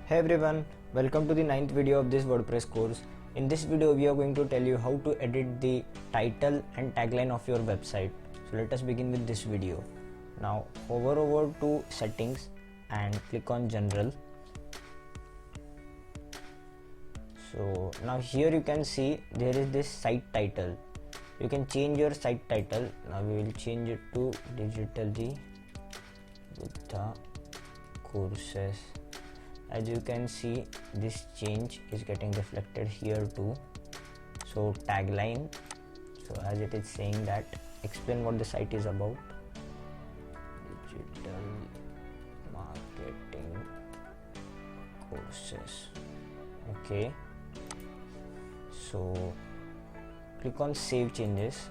Hey everyone, welcome to the 9th video of this WordPress course. In this video we are going to tell you how to edit the title and tagline of your website. So let us begin with this video. Now hover over to settings and click on general. So now here you can see there is this site title. You can change your site title. Now we will change it to DigitallyBuddha courses. As you can see, this change is getting reflected here too. So tagline, so as it is saying that explain what the site is about, digital marketing courses. Okay, so click on save changes.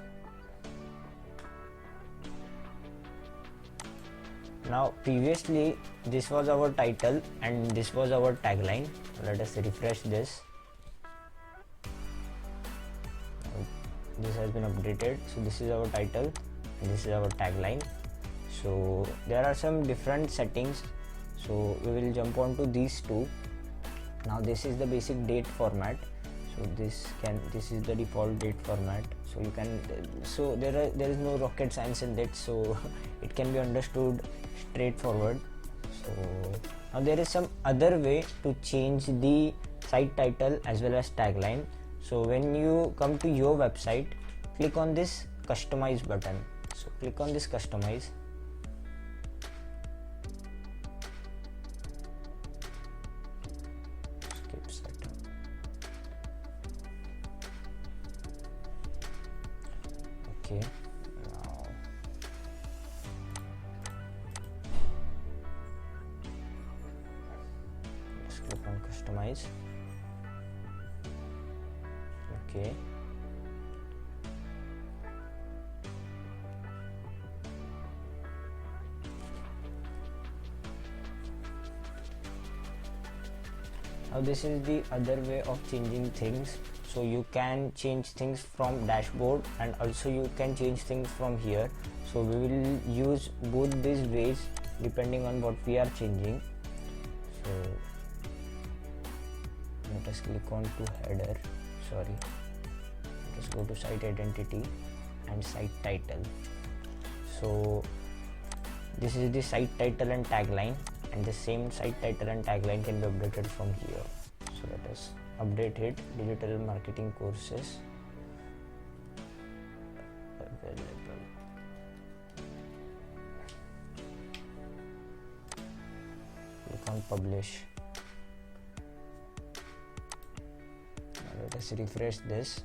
Now previously this was our title and this was our tagline. Let us refresh this. This has been updated. So this is our title and this is our tagline. So there are some different settings, so we will jump on to these two. Now this is the basic date format. So this is the default date format. So you can, so there is no rocket science in that, so it can be understood straightforward. So now there is some other way to change the site title as well as tagline. So when you come to your website, click on this customize button. So click on this customize. Skip setup. Okay, now let's click on customize. Okay, now this is the other way of changing things. So you can change things from dashboard and also you can change things from here. So we will use both these ways depending on what we are changing. So let us click on to header, let us go to site identity and site title. So this is the site title and tagline, and the same site title and tagline can be updated from here. So let us update it. Digital marketing courses available. Click on publish. Now let us refresh this.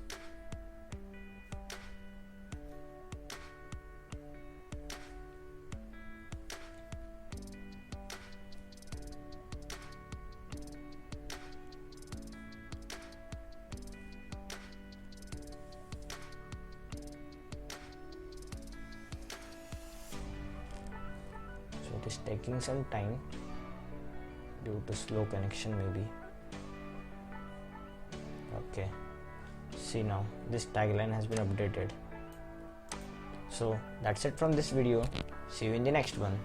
It is taking some time due to slow connection maybe. Okay, see, now this tagline has been updated. So that's it from this video. See you in the next one.